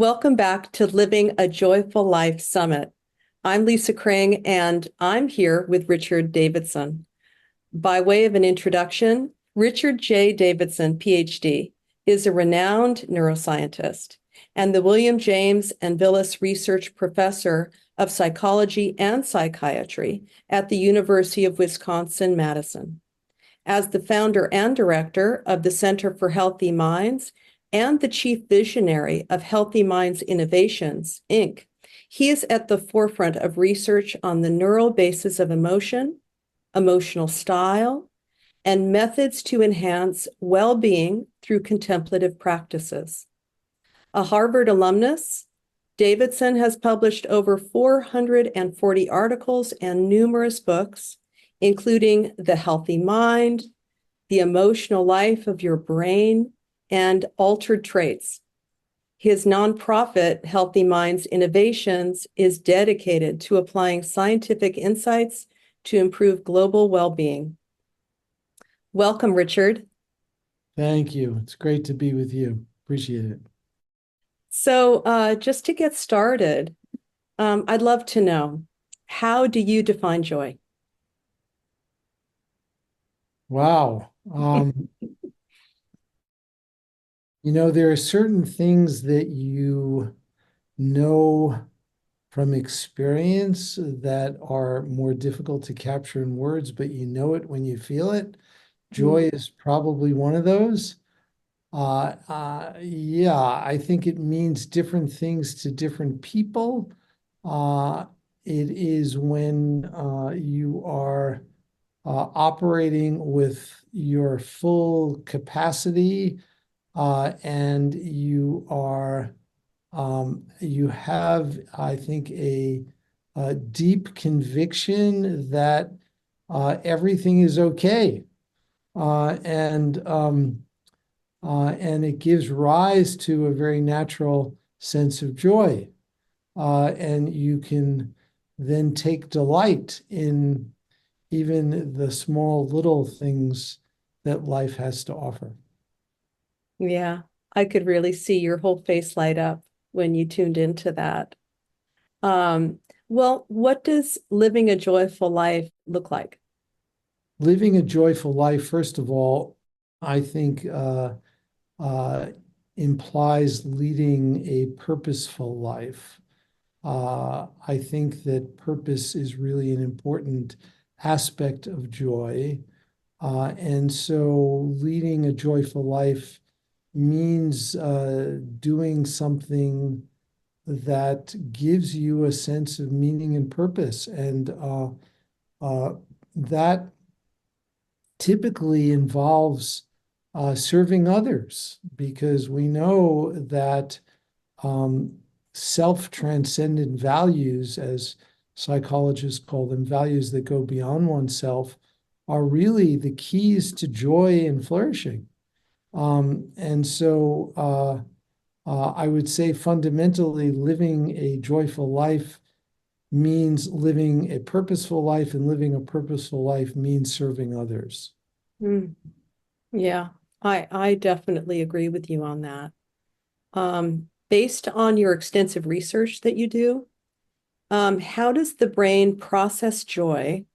Welcome back to Living a Joyful Life Summit. I'm Lisa Krang, and I'm here with Richard Davidson. By way of an introduction, Richard J. Davidson, PhD, is a renowned neuroscientist and the William James and Villas Research Professor of Psychology and Psychiatry at the University of Wisconsin-Madison. As the founder and director of the Center for Healthy Minds and the chief visionary of Healthy Minds Innovations, Inc., he is at the forefront of research on the neural basis of emotion, emotional style, and methods to enhance well-being through contemplative practices. A Harvard alumnus, Davidson has published over 440 articles and numerous books, including The Healthy Mind, The Emotional Life of Your Brain, and Altered Traits. His nonprofit, Healthy Minds Innovations, is dedicated to applying scientific insights to improve global well-being. Welcome, Richard. Thank you. It's great to be with you. Appreciate it. So just to get started, I'd love to know, how do you define joy? Wow. There are certain things that you know from experience that are more difficult to capture in words, but you know it when you feel it. Joy is probably one of those. Yeah, I think it means different things to different people. It is when you are operating with your full capacity, and you have, I think, a deep conviction that everything is okay, and it gives rise to a very natural sense of joy, and you can then take delight in even the small little things that life has to offer. Yeah, I could really see your whole face light up when you tuned into that. Well, what does living a joyful life look like? Living a joyful life, first of all, I think uh, implies leading a purposeful life. I think that purpose is really an important aspect of joy. And so leading a joyful life means doing something that gives you a sense of meaning and purpose. And that typically involves serving others, because we know that self-transcendent values, as psychologists call them, values that go beyond oneself, are really the keys to joy and flourishing. And so I would say fundamentally living a joyful life means living a purposeful life, and living a purposeful life means serving others. Mm, yeah, I definitely agree with you on that. Based on your extensive research that you do, how does the brain process joy?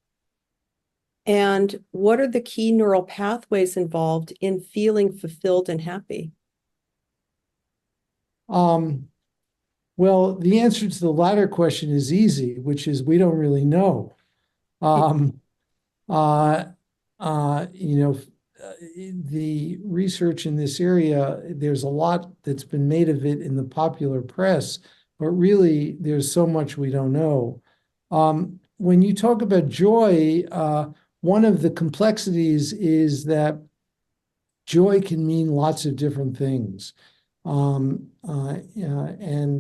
And what are the key neural pathways involved in feeling fulfilled and happy? Well, the answer to the latter question is easy, which is we don't really know. Um, uh, you know, the research in this area, there's a lot that's been made of it in the popular press, but really there's so much we don't know. When you talk about joy, one of the complexities is that joy can mean lots of different things. And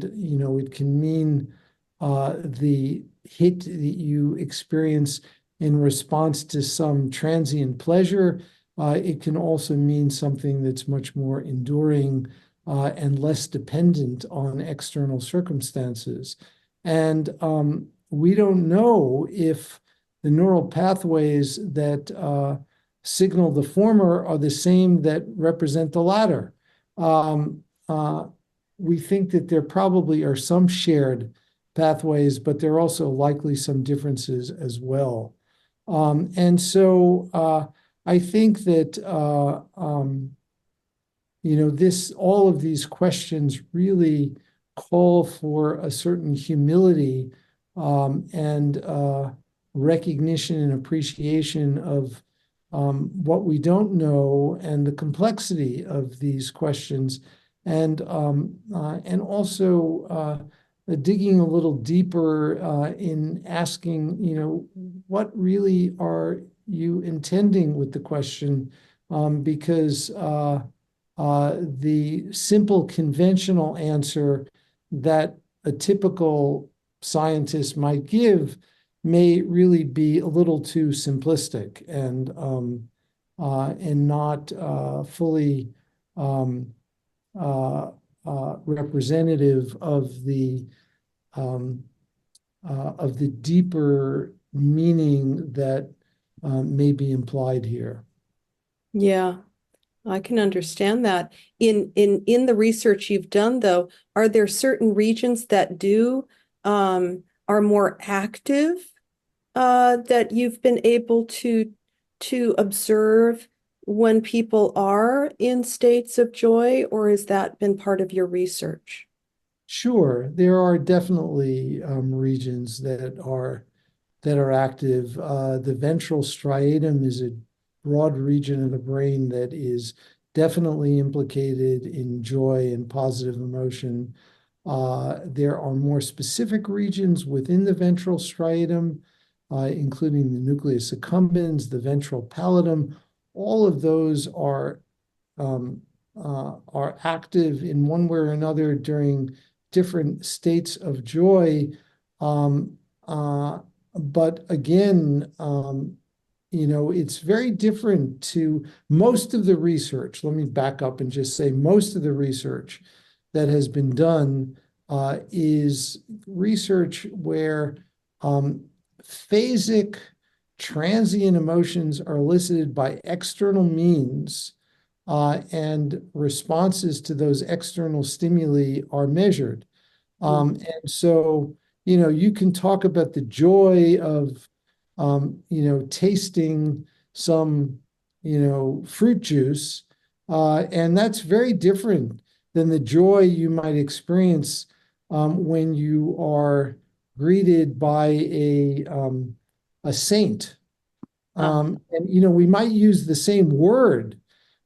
it can mean the hit that you experience in response to some transient pleasure. It can also mean something that's much more enduring and less dependent on external circumstances. And we don't know if the neural pathways that signal the former are the same that represent the latter. Um, uh, we think that there probably are some shared pathways, but there are also likely some differences as well. And so I think that all of these questions really call for a certain humility and recognition and appreciation of what we don't know and the complexity of these questions, and also digging a little deeper in asking, what really are you intending with the question? Because the simple conventional answer that a typical scientist might give may really be a little too simplistic and not fully representative um, of the deeper meaning that may be implied here. Yeah, I can understand that. In the research you've done, though, are there certain regions that are more active that you've been able to observe when people are in states of joy, or has that been part of your research? Sure, there are definitely regions that are active. The ventral striatum is a broad region of the brain that is definitely implicated in joy and positive emotion. There are more specific regions within the ventral striatum, including the nucleus accumbens, the ventral pallidum. All of those um, are active in one way or another during different states of joy. Um, uh, but again, it's very different to most of the research. Let me back up and just say most of the research that has been done is research where phasic transient emotions are elicited by external means, and responses to those external stimuli are measured. And so, you can talk about the joy of, tasting some, fruit juice. And that's very different than the joy you might experience when you are greeted by a saint. And, we might use the same word,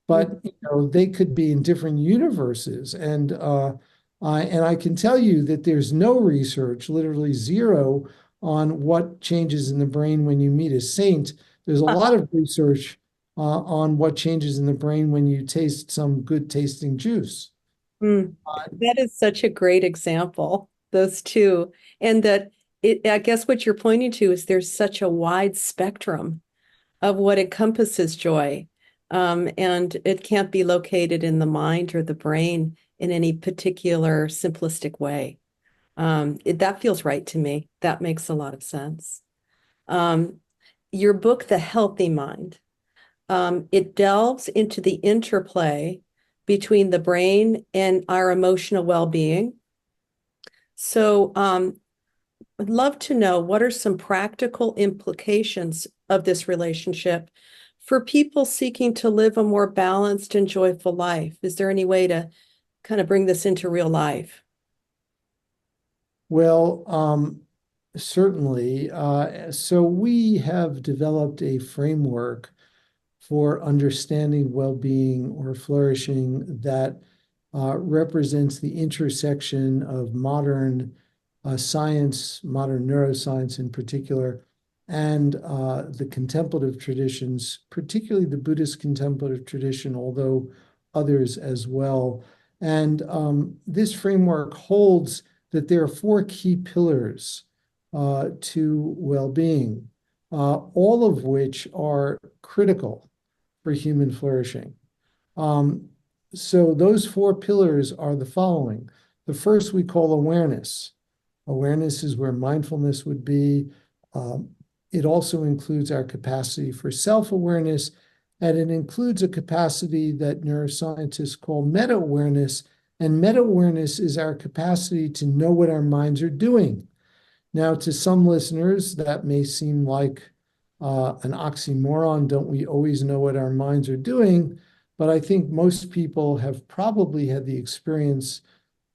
but they could be in different universes. And I can tell you that there's no research, literally zero, on what changes in the brain when you meet a saint. There's a lot of research on what changes in the brain when you taste some good tasting juice. Mm. That is such a great example, those two. And I guess what you're pointing to is there's such a wide spectrum of what encompasses joy. And it can't be located in the mind or the brain in any particular simplistic way. That feels right to me. That makes a lot of sense. Um, your book, The Healthy Mind, it delves into the interplay between the brain and our emotional well-being. So, I'd love to know, what are some practical implications of this relationship for people seeking to live a more balanced and joyful life? Is there any way to kind of bring this into real life? Well, certainly. So we have developed a framework for understanding well-being or flourishing that represents the intersection of modern science, modern neuroscience in particular, and the contemplative traditions, particularly the Buddhist contemplative tradition, although others as well. And this framework holds that there are four key pillars to well-being, all of which are critical for human flourishing. Um, so those four pillars are the following. The first we call awareness. Awareness is where mindfulness would be. Um, it also includes our capacity for self-awareness, and it includes a capacity that neuroscientists call meta-awareness, And meta-awareness is our capacity to know what our minds are doing. Now, to some listeners, that may seem like an oxymoron. Don't we always know what our minds are doing? But I think most people have probably had the experience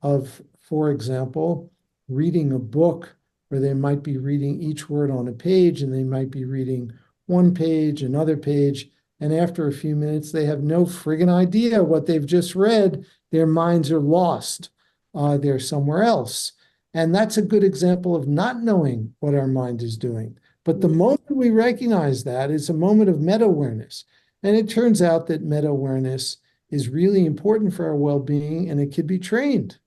of, for example, reading a book where they might be reading each word on a page and they might be reading one page, another page, and after a few minutes, they have no friggin' idea what they've just read. Their minds are lost. They're somewhere else. And that's a good example of not knowing what our mind is doing. But the moment we recognize that is a moment of meta-awareness. And it turns out that meta-awareness is really important for our well-being and it can be trained.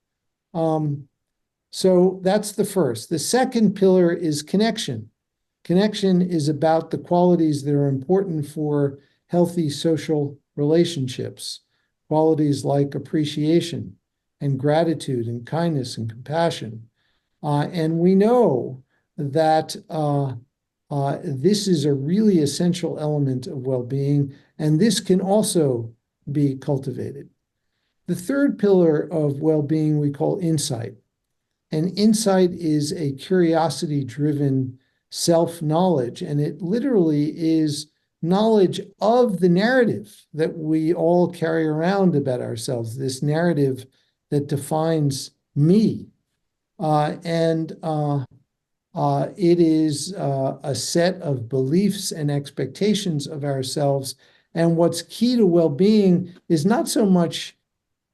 So that's the first. The second pillar is connection. Connection is about the qualities that are important for healthy social relationships, qualities like appreciation and gratitude and kindness and compassion. And we know that this is a really essential element of well-being, and this can also be cultivated. The third pillar of well-being we call insight. And insight is a curiosity-driven self-knowledge, and it literally is knowledge of the narrative that we all carry around about ourselves, this narrative that defines me. It is a set of beliefs and expectations of ourselves. And what's key to well-being is not so much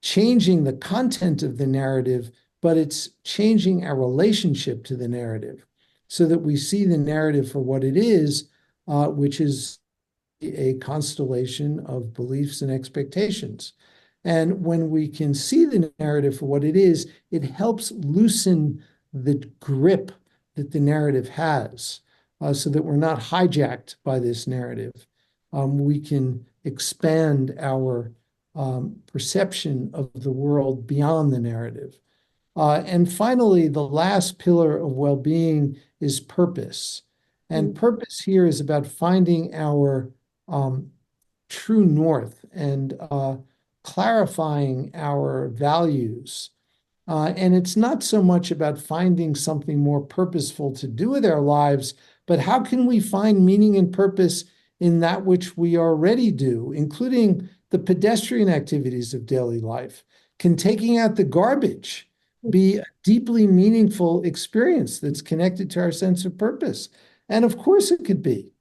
changing the content of the narrative, but it's changing our relationship to the narrative so that we see the narrative for what it is, which is a constellation of beliefs and expectations. And when we can see the narrative for what it is, it helps loosen the grip that the narrative has so that we're not hijacked by this narrative. We can expand our perception of the world beyond the narrative. And finally, the last pillar of well-being is purpose. And purpose here is about finding our true north and clarifying our values. And it's not so much about finding something more purposeful to do with our lives, but how can we find meaning and purpose in that which we already do, including the pedestrian activities of daily life? Can taking out the garbage be a deeply meaningful experience that's connected to our sense of purpose? And of course it could be.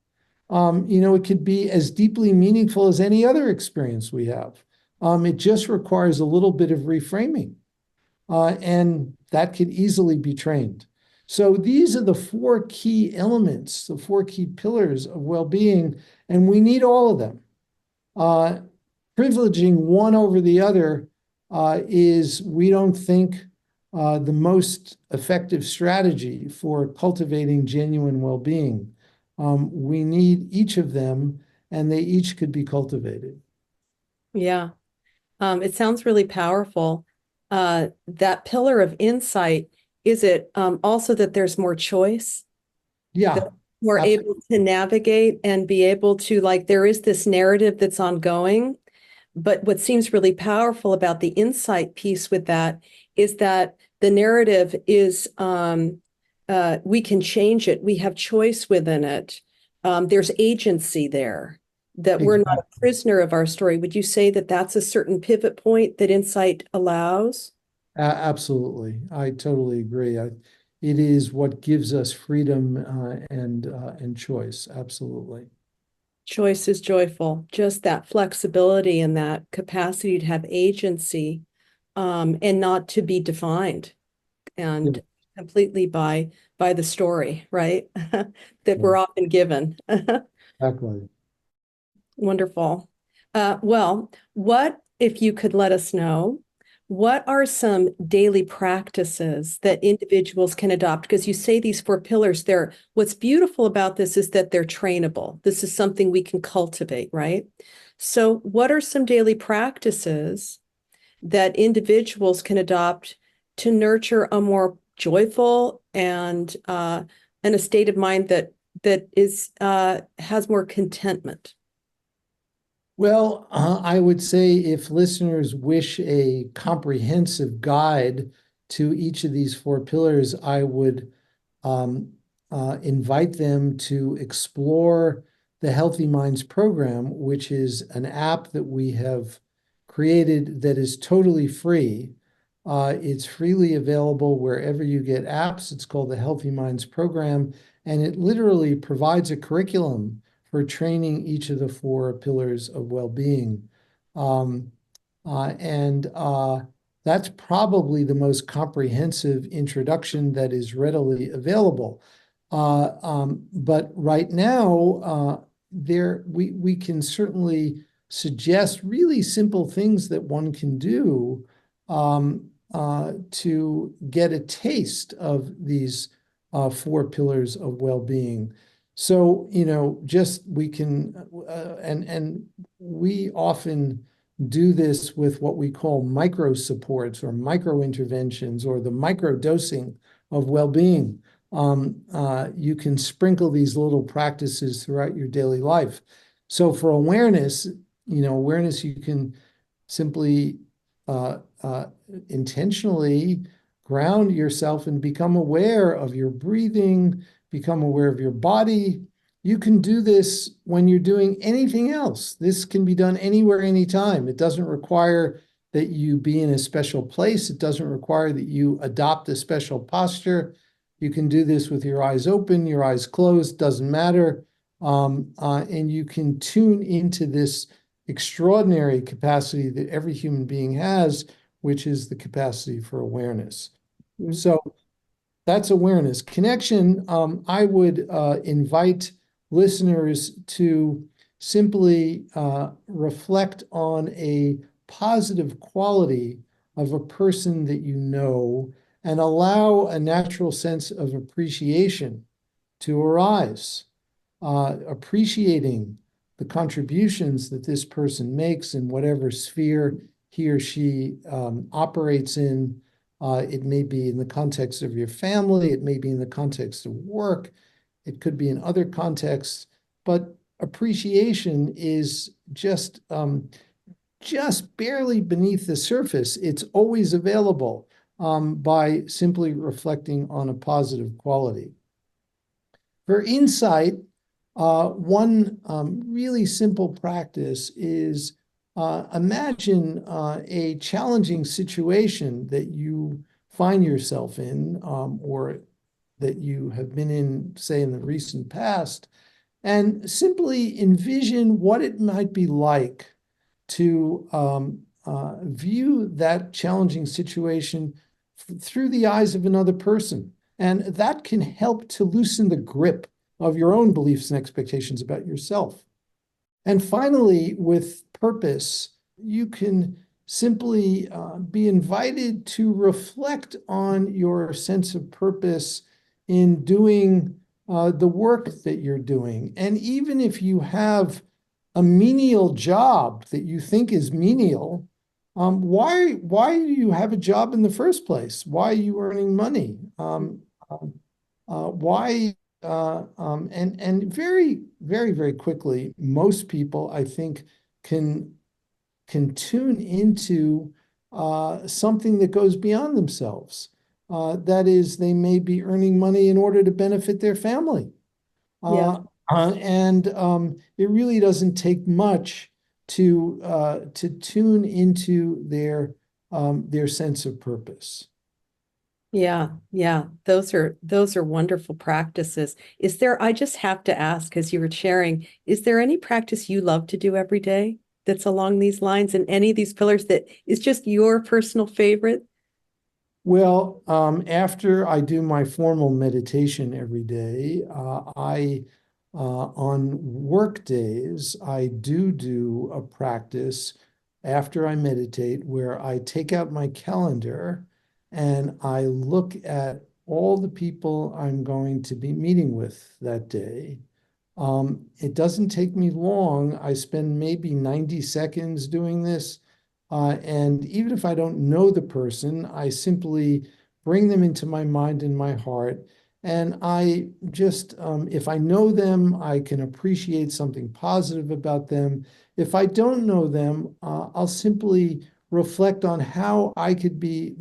It could be as deeply meaningful as any other experience we have. It just requires a little bit of reframing. And that could easily be trained. So these are the four key elements, the four key pillars of well-being, and we need all of them. Privileging one over the other is, we don't think, the most effective strategy for cultivating genuine well-being. We need each of them, and they each could be cultivated. Yeah. It sounds really powerful. That pillar of insight, is it also that there's more choice? Yeah, That we're absolutely. able to navigate and be able to, like, there is this narrative that's ongoing, but what seems really powerful about the insight piece with that is that the narrative is, we can change it. We have choice within it. There's agency there, that we're not a prisoner of our story. Would you say that that's a certain pivot point that insight allows? Absolutely. I totally agree. It is what gives us freedom and choice. Absolutely. Choice is joyful. Just that flexibility and that capacity to have agency, and not to be defined Yeah, and completely by the story, right? That yeah, we're often given. exactly. Wonderful. Well, what if you could let us know, what are some daily practices that individuals can adopt? Because you say these four pillars there. What's beautiful about this is that they're trainable. This is something we can cultivate, right? So, what are some daily practices that individuals can adopt to nurture a more joyful and a state of mind that is has more contentment? Well, I would say if listeners wish a comprehensive guide to each of these four pillars, I would um, invite them to explore the Healthy Minds program, which is an app that we have created that is totally free. It's freely available wherever you get apps. It's called the Healthy Minds program, and it literally provides a curriculum for training each of the four pillars of well-being. Um, and that's probably the most comprehensive introduction that is readily available. But right now, we can certainly suggest really simple things that one can do to get a taste of these four pillars of well-being. So, just we can, and we often do this with what we call micro supports or micro interventions or the micro dosing of well-being. You can sprinkle these little practices throughout your daily life. So for awareness, you can simply uh, uh, intentionally ground yourself and become aware of your breathing, become aware of your body. You can do this when you're doing anything else. This can be done anywhere, anytime. It doesn't require that you be in a special place. It doesn't require that you adopt a special posture. You can do this with your eyes open, your eyes closed, doesn't matter. And you can tune into this extraordinary capacity that every human being has, which is the capacity for awareness. Mm. So that's awareness. Connection, I would invite listeners to simply reflect on a positive quality of a person that you know and allow a natural sense of appreciation to arise, appreciating the contributions that this person makes in whatever sphere he or she operates in. It may be in the context of your family, it may be in the context of work, it could be in other contexts, but appreciation is just barely beneath the surface. It's always available by simply reflecting on a positive quality. For insight, one really simple practice is imagine a challenging situation that you find yourself in or that you have been in, say, in the recent past, and simply envision what it might be like to view that challenging situation through the eyes of another person. And that can help to loosen the grip of your own beliefs and expectations about yourself. And finally, with purpose, you can simply be invited to reflect on your sense of purpose in doing the work that you're doing. And even if you have a menial job that you think is menial, why do you have a job in the first place? Why are you earning money? Why and very, very, very quickly, most people, I think, can tune into something that goes beyond themselves. That is, they may be earning money in order to benefit their family. Yeah. And it really doesn't take much to tune into their sense of purpose. Yeah, yeah, those are wonderful practices. Is there, I just have to ask, as you were sharing, is there any practice you love to do every day that's along these lines and any of these pillars that is just your personal favorite? Well, after I do my formal meditation every day, on work days, I do a practice after I meditate where I take out my calendar and I look at all the people I'm going to be meeting with that day. It doesn't take me long. I spend maybe 90 seconds doing this. And even if I don't know the person, I simply bring them into my mind and my heart. And I just, if I know them, I can appreciate something positive about them. If I don't know them, I'll simply reflect on how I could be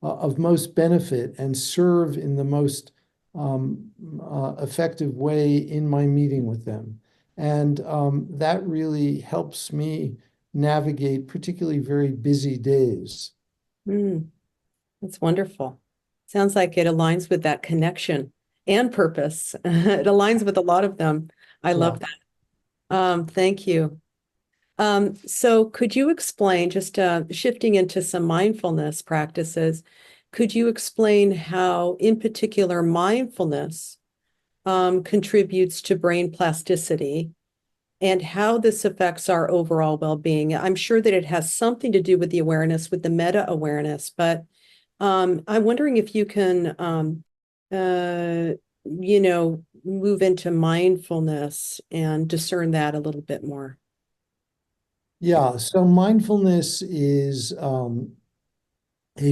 of most benefit and serve in the most effective way in my meeting with them. And that really helps me navigate particularly very busy days. Mm, that's wonderful. Sounds like it aligns with that connection and purpose. It aligns with a lot of them. I Yeah. love that. Thank you. So could you explain, just shifting into some mindfulness practices, could you explain how, in particular, mindfulness contributes to brain plasticity and how this affects our overall well-being? I'm sure that it has something to do with the awareness, with the meta-awareness, but I'm wondering if you can, uh, move into mindfulness and discern that a little bit more. Yeah, so mindfulness is a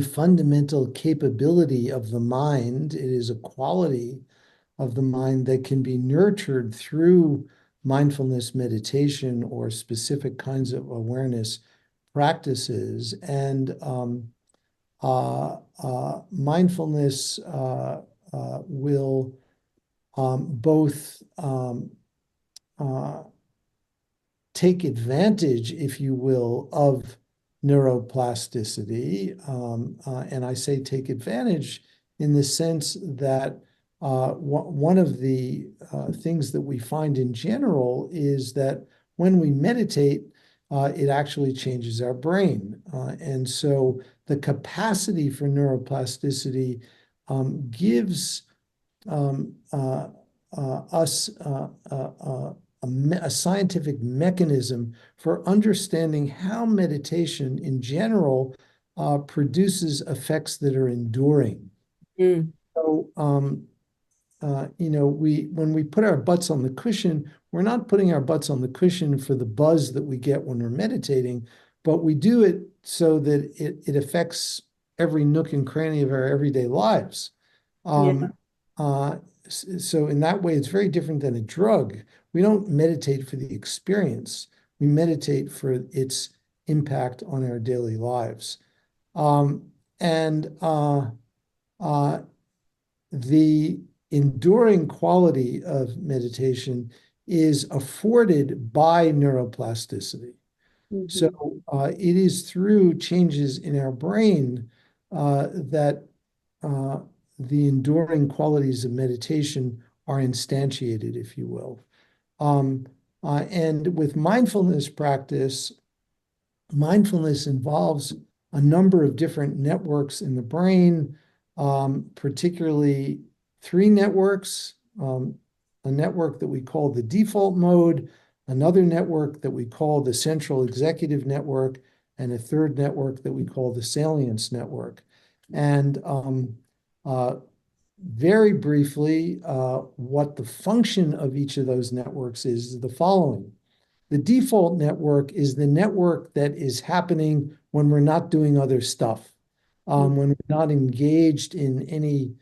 fundamental capability of the mind. It is a quality of the mind that can be nurtured through mindfulness meditation or specific kinds of awareness practices. And mindfulness will both uh, take advantage, if you will, of neuroplasticity. And I say take advantage in the sense that one of the things that we find in general is that when we meditate, it actually changes our brain. And so the capacity for neuroplasticity gives us a scientific mechanism for understanding how meditation in general produces effects that are enduring. Mm, So, when we put our butts on the cushion, we're not putting our butts on the cushion for the buzz that we get when we're meditating, but we do it so that it affects every nook and cranny of our everyday lives. yeah. Um, uh, so in that way, it's very different than a drug. We don't meditate for the experience. We meditate for its impact on our daily lives. Um, and uh, the enduring quality of meditation is afforded by neuroplasticity. So Mhm. it is through changes in our brain that uh, the enduring qualities of meditation are instantiated, if you will. Um, and with mindfulness practice, mindfulness involves a number of different networks in the brain, particularly three networks, a network that we call the default mode, another network that we call the central executive network, and a third network that we call the salience network. And uh, very briefly, what the function of each of those networks is the following. The default network is the network that is happening when we're not doing other stuff, when we're not engaged in any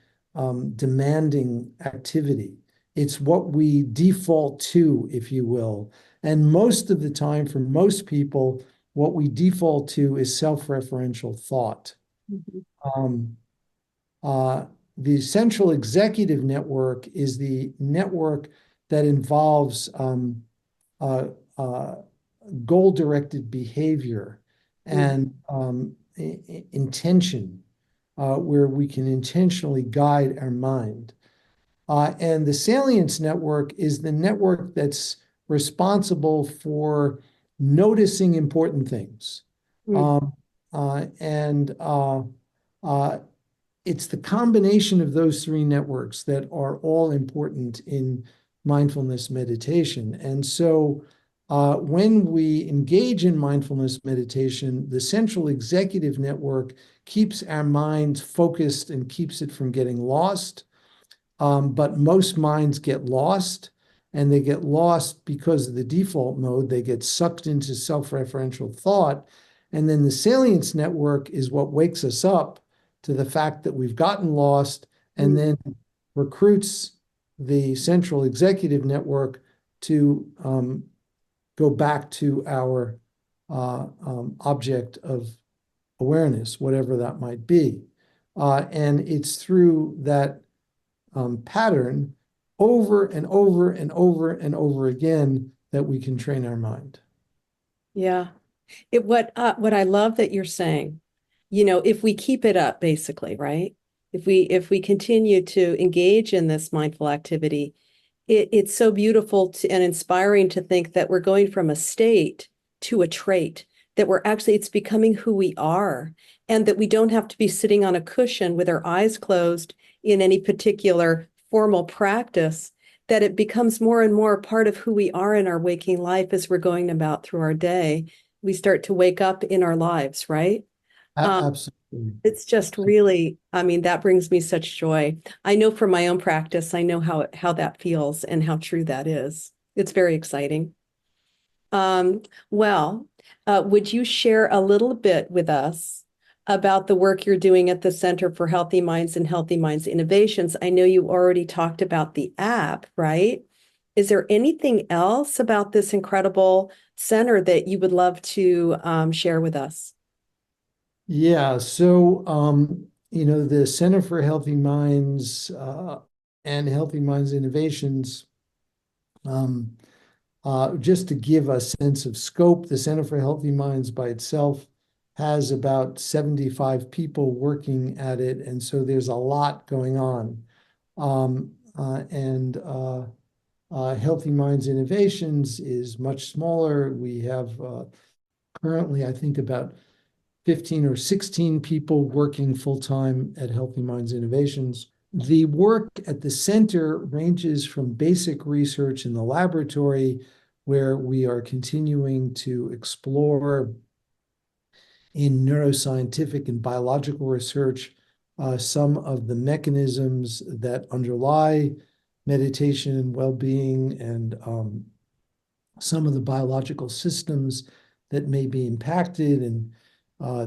demanding activity. It's what we default to, if you will. And most of the time, for most people, what we default to is self-referential thought. Mhm. Um, uh, the central executive network is the network that involves uh, uh, goal-directed behavior Mhm. and intention, where we can intentionally guide our mind. And the salience network is the network that's responsible for noticing important things. Mhm. Um, and uh, it's the combination of those three networks that are all important in mindfulness meditation. And so when we engage in mindfulness meditation, the central executive network keeps our mind focused and keeps it from getting lost. But most minds get lost, and they get lost because of the default mode. They get sucked into self-referential thought. And then the salience network is what wakes us up to the fact that we've gotten lost and then Mhm. recruits the central executive network to go back to our object of awareness, whatever that might be. And it's through that pattern over and over and over and over again that we can train our mind. Yeah. What I love that you're saying, if we keep it up, basically, right? If we continue to engage in this mindful activity, it's so beautiful and inspiring to think that we're going from a state to a trait, that it's becoming who we are, and that we don't have to be sitting on a cushion with our eyes closed in any particular formal practice, that it becomes more and more a part of who we are in our waking life as we're going about through our day. We start to wake up in our lives, right? Absolutely. It's just really, I mean, that brings me such joy. I know from my own practice, I know how that feels and how true that is. It's very exciting. Um, well, would you share a little bit with us about the work you're doing at the Center for Healthy Minds and Healthy Minds Innovations? I know you already talked about the app, right? Is there anything else about this incredible center that you would love to share with us? Yeah, so the Center for Healthy Minds and Healthy Minds Innovations, um, just to give a sense of scope, the Center for Healthy Minds by itself has about 75 people working at it, and so there's a lot going on. And Healthy Minds Innovations is much smaller. We have currently, I think, about 15 or 16 people working full-time at Healthy Minds Innovations. The work at the center ranges from basic research in the laboratory, where we are continuing to explore in neuroscientific and biological research some of the mechanisms that underlie meditation and well-being, and some of the biological systems that may be impacted. And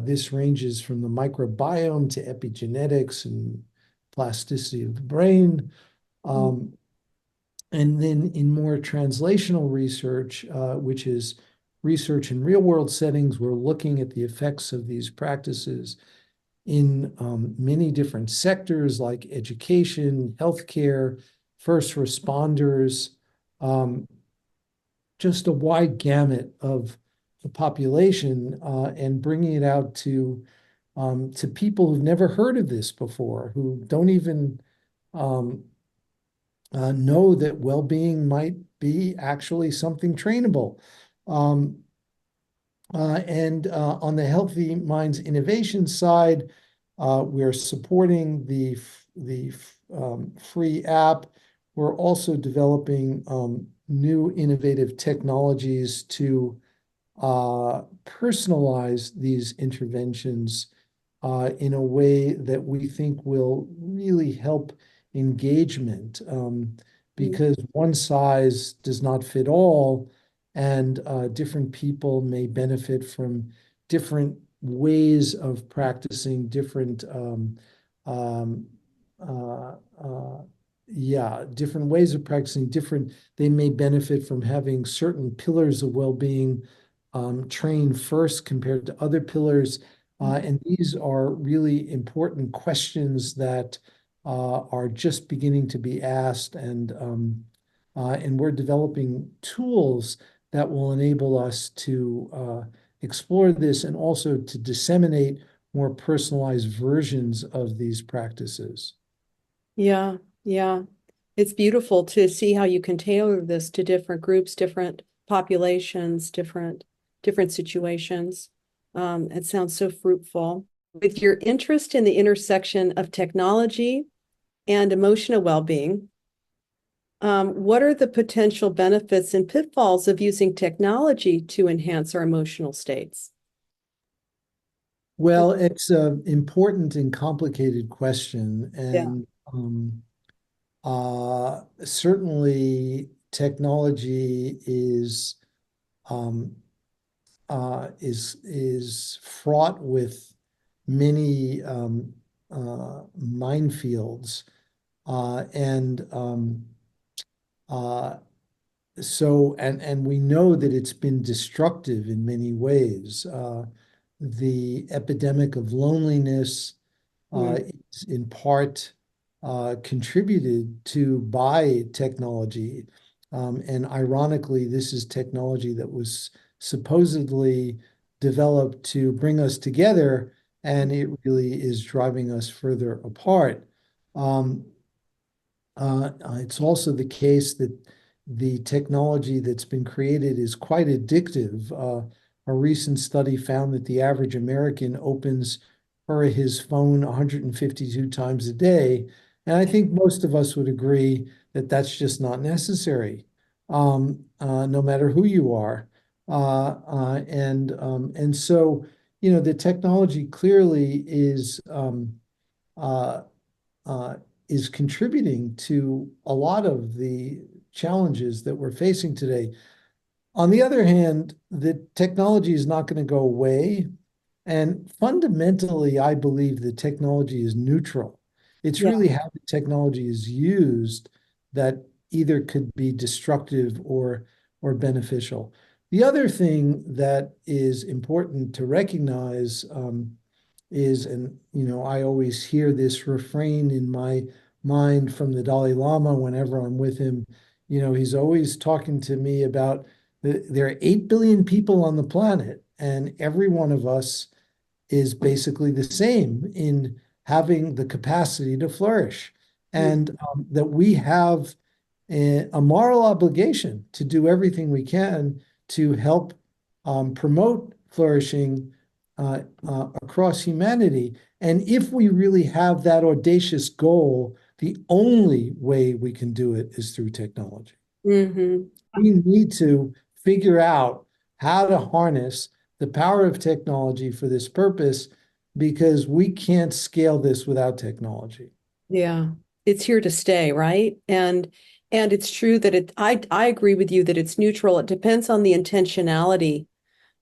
this ranges from the microbiome to epigenetics and plasticity of the brain. Um, and then in more translational research, which is research in real world settings, we're looking at the effects of these practices in many different sectors like education, healthcare, first responders, um, just a wide gamut of the population, and bringing it out to people who've never heard of this before, who don't even um, know that well-being might be actually something trainable. Um, and On the Healthy Minds Innovation side, we're supporting the free app. We're also developing new innovative technologies to personalize these interventions in a way that we think will really help engagement, because one size does not fit all, and different people may benefit from different ways of practicing different um, uh, uh, yeah, different ways of practicing different. They may benefit from having certain pillars of well-being trained first compared to other pillars. And these are really important questions that are just beginning to be asked, and we're developing tools that will enable us to explore this and also to disseminate more personalized versions of these practices. Yeah, yeah. It's beautiful to see how you can tailor this to different groups, different populations, different situations. It sounds so fruitful. With your interest in the intersection of technology and emotional well-being, what are the potential benefits and pitfalls of using technology to enhance our emotional states? Well, it's an important and complicated question, Yeah. and certainly technology um, is fraught with many minefields. And uh, and we know that it's been destructive in many ways. The epidemic of loneliness Mm, is in part contributed to by technology. And ironically, this is technology that was supposedly developed to bring us together, and it really is driving us further apart. Um, it's also the case that the technology that's been created is quite addictive. A recent study found that the average American opens her or his phone 152 times a day. And I think most of us would agree that that's just not necessary, no matter who you are. And so, the technology clearly uh, uh, is contributing to a lot of the challenges that we're facing today. On the other hand, the technology is not going to go away. And fundamentally, I believe the technology is neutral. It's yeah. really how the technology is used that either could be destructive or beneficial. The other thing that is important to recognize is, and I always hear this refrain in my mind from the Dalai Lama whenever I'm with him. He's always talking to me about there are 8 billion people on the planet, and every one of us is basically the same in having the capacity to flourish, Mm, and that we have a moral obligation to do everything we can to help promote flourishing across humanity. And if we really have that audacious goal, the only way we can do it is through technology. mhm. We need to figure out how to harness the power of technology for this purpose because we can't scale this without technology. Yeah, it's here to stay, right? And it's true that I agree with you that it's neutral. It depends on the intentionality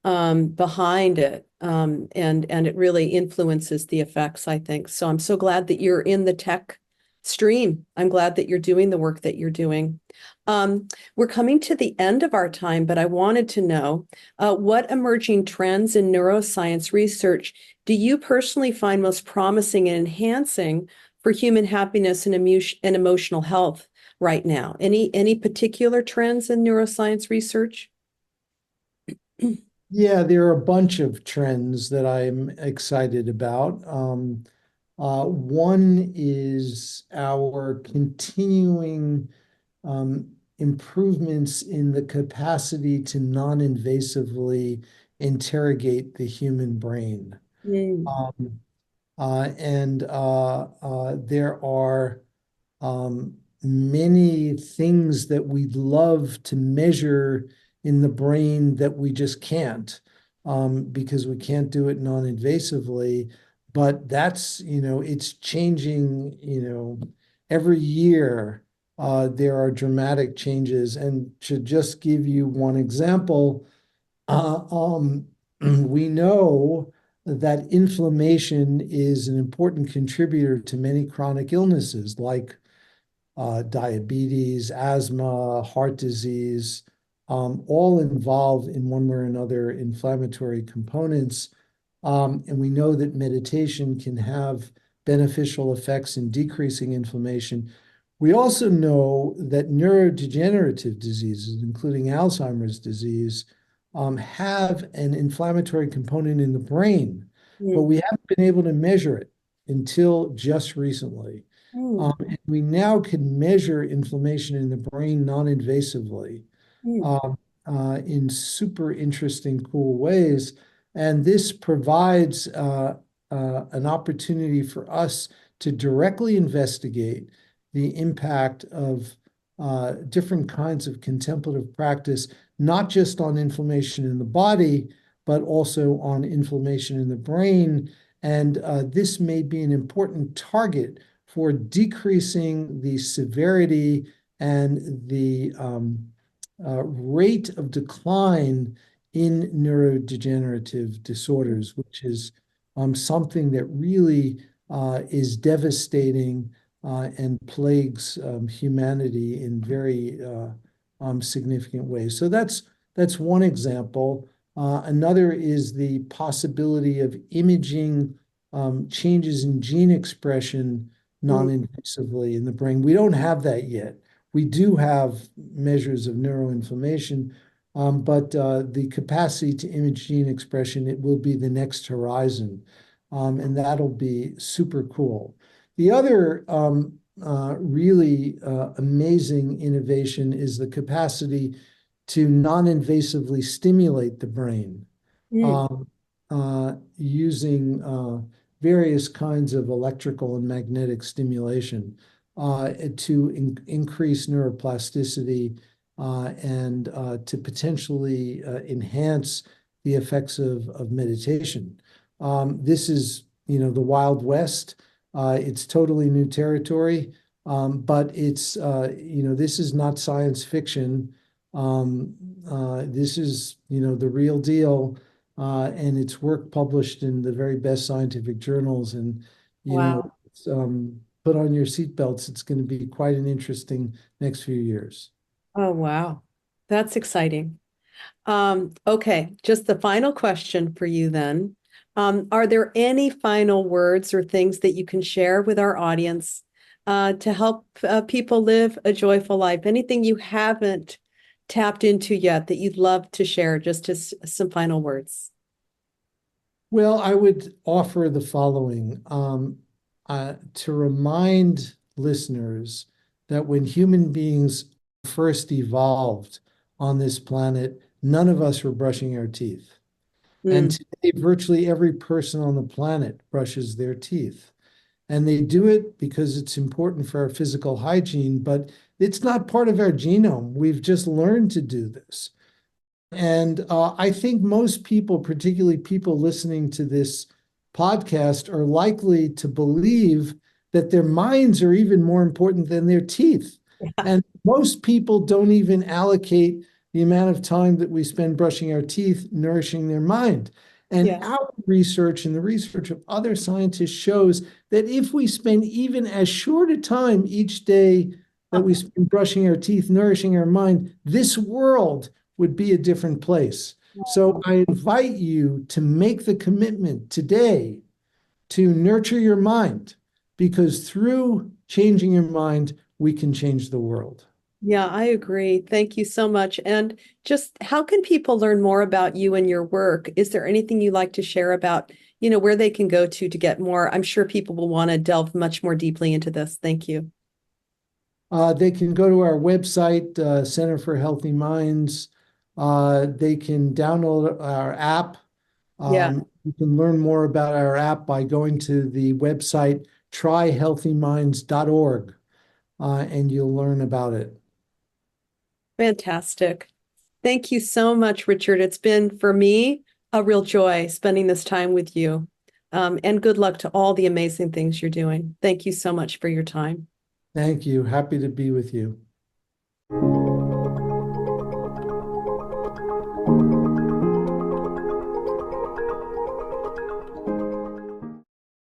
behind it. And it really influences the effects, I think. So I'm so glad that you're in the tech stream. I'm glad that you're doing the work that you're doing. We're coming to the end of our time, but I wanted to know what emerging trends in neuroscience research do you personally find most promising and enhancing for human happiness and emotional health right now? Any particular trends in neuroscience research? Yeah, there are a bunch of trends that I'm excited about. One is our continuing improvements in the capacity to non-invasively interrogate the human brain. Mm, Um, and there are many things that we'd love to measure in the brain that we just can't, because we can't do it non-invasively. But it's changing, every year. There are dramatic changes. And to just give you one example, uh, um, we know that inflammation is an important contributor to many chronic illnesses like diabetes, asthma, heart disease, all involve in one way or another inflammatory components. And we know that meditation can have beneficial effects in decreasing inflammation. We also know that neurodegenerative diseases, including Alzheimer's disease, have an inflammatory component in the brain, but mm, we haven't been able to measure it until just recently. mm, And we now can measure inflammation in the brain non-invasively mm. um, in super interesting, cool ways. And this provides an opportunity for us to directly investigate the impact of different kinds of contemplative practice, not just on inflammation in the body, but also on inflammation in the brain. And this may be an important target for decreasing the severity and the rate of decline in neurodegenerative disorders, which is something that really is devastating and plagues humanity in very significant ways. So that's one example. Another is the possibility of imaging changes in gene expression Mm. non-invasively in the brain. We don't have that yet. We do have measures of neuroinflammation, but the capacity to image gene expression, it will be the next horizon, and that'll be super cool. The other really amazing innovation is the capacity to non-invasively stimulate the brain Mm. um, using various kinds of electrical and magnetic stimulation to increase neuroplasticity and to potentially enhance the effects of meditation. This is, the Wild West. It's totally new territory, but this is not science fiction. This is, the real deal, and it's work published in the very best scientific journals. And, Wow. put on your seatbelts. It's going to be quite an interesting next few years. Oh, wow. That's exciting. Okay, just the final question for you then. Are there any final words or things that you can share with our audience to help people live a joyful life? Anything you haven't tapped into yet that you'd love to share, just as some final words? Well, I would offer the following to remind listeners that when human beings first evolved on this planet, none of us were brushing our teeth. And Mm. today, virtually every person on the planet brushes their teeth. And they do it because it's important for our physical hygiene, but it's not part of our genome. We've just learned to do this. And I think most people, particularly people listening to this podcast, are likely to believe that their minds are even more important than their teeth. Yeah. And most people don't even allocate the amount of time that we spend brushing our teeth, nourishing their mind. And Yeah. our research and the research of other scientists shows that if we spend even as short a time each day that we spend brushing our teeth, nourishing our mind, this world would be a different place. So I invite you to make the commitment today to nurture your mind, because through changing your mind, we can change the world. Yeah, I agree. Thank you so much. And just how can people learn more about you and your work? Is there anything you'd like to share about, where they can go to get more? I'm sure people will want to delve much more deeply into this. Thank you. They can go to our website, Center for Healthy Minds. They can download our app. Yeah, You can learn more about our app by going to the website tryhealthyminds.org, and you'll learn about it. fantastic. Thank you so much, Richard. It's been, for me, a real joy spending this time with you. And good luck to all the amazing things you're doing. Thank you so much for your time. Thank you. Happy to be with you.